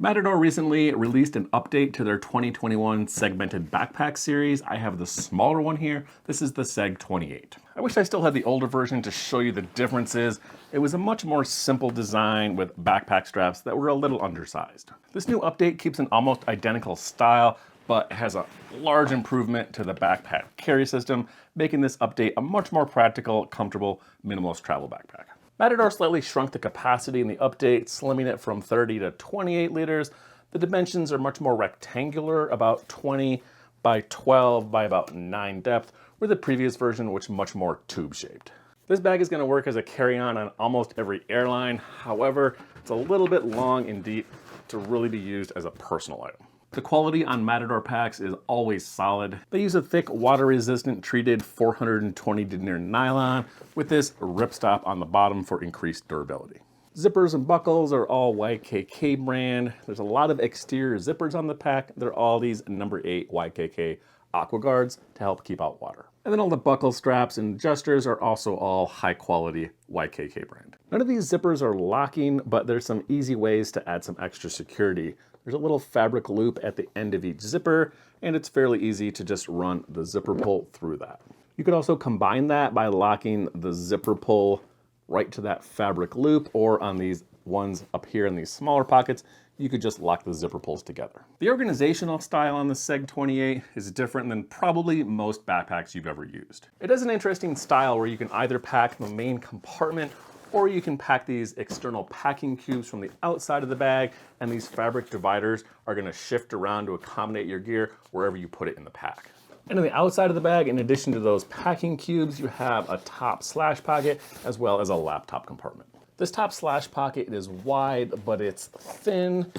Matador recently released an update to their 2021 segmented backpack series. I have the smaller one here. This is the SEG28. I wish I still had the older version to show you the differences. It was a much more simple design with backpack straps that were a little undersized. This new update keeps an almost identical style, but has a large improvement to the backpack carry system, making this update a much more practical, comfortable, minimalist travel backpack. Matador slightly shrunk the capacity in the update, slimming it from 30 to 28 liters. The dimensions are much more rectangular, about 20 by 12 by about 9 depth, where the previous version was much more tube-shaped. This bag is going to work as a carry-on on almost every airline. However, it's a little bit long and deep to really be used as a personal item. The quality on Matador packs is always solid. They use a thick, water-resistant treated 420 denier nylon with this ripstop on the bottom for increased durability. Zippers and buckles are all YKK brand. There's a lot of exterior zippers on the pack. They're all these number 8 YKK aqua guards to help keep out water. And then all the buckle straps and adjusters are also all high-quality YKK brand. None of these zippers are locking, but there's some easy ways to add some extra security. There's a little fabric loop at the end of each zipper, and it's fairly easy to just run the zipper pull through that. You could also combine that by locking the zipper pull right to that fabric loop, or on these ones up here in these smaller pockets, you could just lock the zipper pulls together. The organizational style on the SEG28 is different than probably most backpacks you've ever used. It has an interesting style where you can either pack the main compartment or you can pack these external packing cubes from the outside of the bag, and these fabric dividers are going to shift around to accommodate your gear wherever you put it in the pack. And on the outside of the bag, in addition to those packing cubes, you have a top slash pocket as well as a laptop compartment. This top slash pocket is wide, but it's thin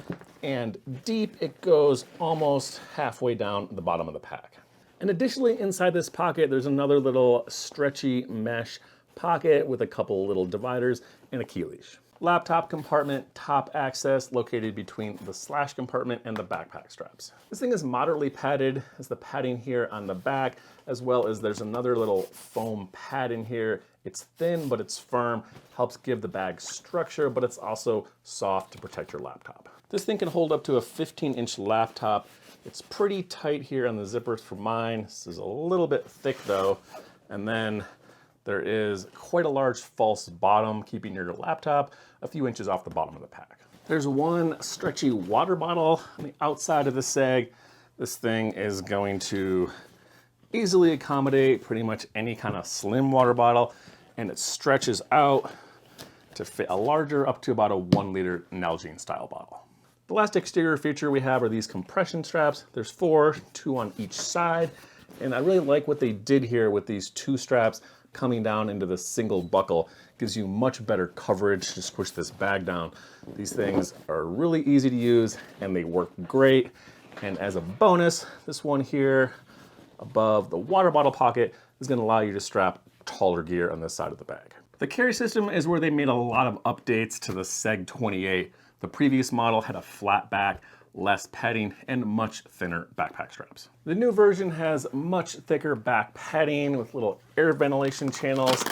and deep. It goes almost halfway down the bottom of the pack. And additionally, inside this pocket, there's another little stretchy mesh pocket with a couple little dividers and a key leash. Laptop compartment, top access located between the slash compartment and the backpack straps. This thing is moderately padded, as the padding here on the back, as well as there's another little foam pad in here. It's thin, but it's firm, helps give the bag structure, but it's also soft to protect your laptop. This thing can hold up to a 15-inch laptop. It's pretty tight here on the zippers for mine. This is a little bit thick though, and then there is quite a large false bottom, keeping your laptop a few inches off the bottom of the pack. There's one stretchy water bottle on the outside of the SEG. This thing is going to easily accommodate pretty much any kind of slim water bottle, and it stretches out to fit a larger, up to about a 1 liter Nalgene style bottle. The last exterior feature we have are these compression straps. There's 4, 2 on each side, and I really like what they did here with these 2 straps coming down into the single buckle. Gives you much better coverage. Just push this bag down. These things are really easy to use and they work great. And as a bonus, this one here above the water bottle pocket is going to allow you to strap taller gear on this side of the bag. The carry system is where they made a lot of updates to the SEG28. The previous model had a flat back, less padding, and much thinner backpack straps. The new version has much thicker back padding with little air ventilation channels.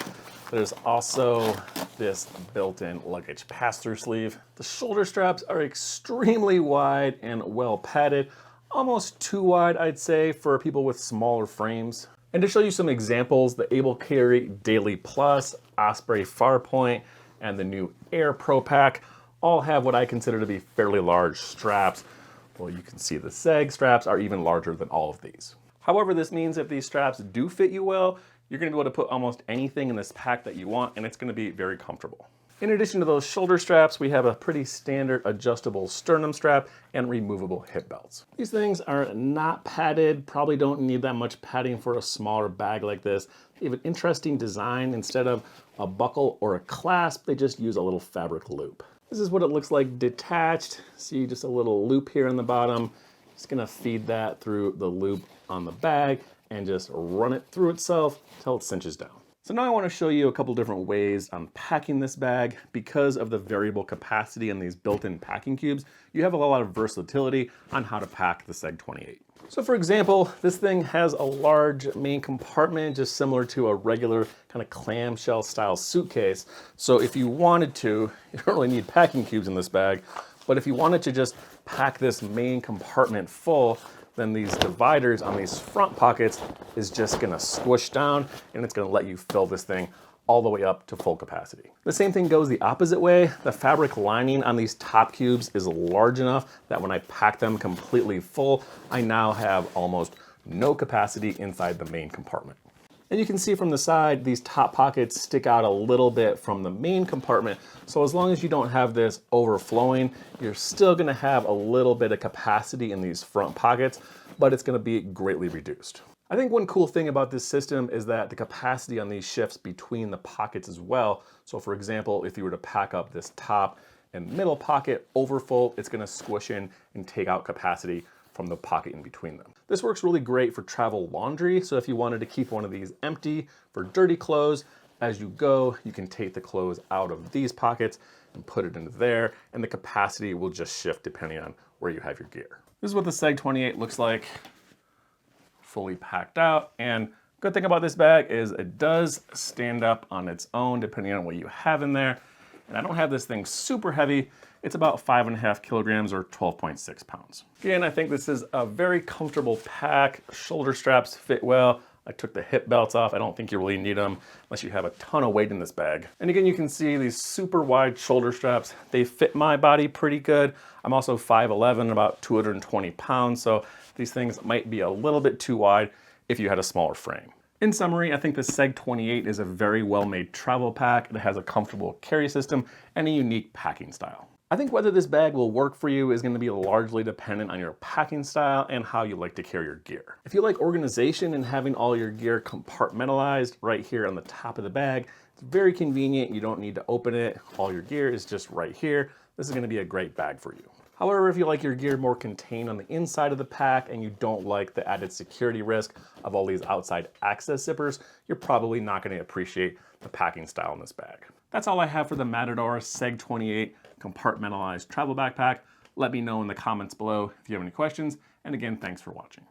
There's also this built-in luggage pass-through sleeve. The shoulder straps are extremely wide and well padded, almost too wide, I'd say, for people with smaller frames. And to show you some examples, the Able Carry Daily Plus, Osprey Farpoint, and the new Air Pro Pack all have what I consider to be fairly large straps. Well, you can see the SEG straps are even larger than all of these. However, this means if these straps do fit you well, you're going to be able to put almost anything in this pack that you want, and it's going to be very comfortable. In addition to those shoulder straps, we have a pretty standard adjustable sternum strap and removable hip belts. These things are not padded, probably don't need that much padding for a smaller bag like this. They have an interesting design. Instead of a buckle or a clasp, they just use a little fabric loop. This is what it looks like detached. See just a little loop here in the bottom. Just gonna feed that through the loop on the bag and just run it through itself until it cinches down. So now I want to show you a couple different ways on packing this bag. Because of the variable capacity and these built-in packing cubes, you have a lot of versatility on how to pack the SEG28. So for example, this thing has a large main compartment, just similar to a regular kind of clamshell style suitcase. So if you wanted to, you don't really need packing cubes in this bag, but But if you wanted to just pack this main compartment full, then these dividers on these front pockets is just gonna squish down and it's gonna let you fill this thing all the way up to full capacity. The same thing goes the opposite way. The fabric lining on these top cubes is large enough that when I pack them completely full, I now have almost no capacity inside the main compartment. And you can see from the side, these top pockets stick out a little bit from the main compartment. So as long as you don't have this overflowing, you're still gonna have a little bit of capacity in these front pockets, but it's gonna be greatly reduced. I think one cool thing about this system is that the capacity on these shifts between the pockets as well. So for example, if you were to pack up this top and middle pocket over full, it's gonna squish in and take out capacity from the pocket in between them. This works really great for travel laundry. So if you wanted to keep one of these empty for dirty clothes, as you go, you can take the clothes out of these pockets and put it into there, and the capacity will just shift depending on where you have your gear. This is what the SEG28 looks like, fully packed out. And good thing about this bag is it does stand up on its own depending on what you have in there. And I don't have this thing super heavy. It's about 5.5 kilograms or 12.6 pounds. Again, I think this is a very comfortable pack. Shoulder straps fit well. I took the hip belts off. I don't think you really need them unless you have a ton of weight in this bag. And again, you can see these super wide shoulder straps. They fit my body pretty good. I'm also 5'11", about 220 pounds. So these things might be a little bit too wide if you had a smaller frame. In summary, I think the SEG28 is a very well-made travel pack. It has a comfortable carry system and a unique packing style. I think whether this bag will work for you is going to be largely dependent on your packing style and how you like to carry your gear. If you like organization and having all your gear compartmentalized right here on the top of the bag, it's very convenient. You don't need to open it. All your gear is just right here. This is going to be a great bag for you. However, if you like your gear more contained on the inside of the pack and you don't like the added security risk of all these outside access zippers, you're probably not going to appreciate the packing style in this bag. That's all I have for the Matador SEG28 compartmentalized travel backpack. Let me know in the comments below if you have any questions. And again, thanks for watching.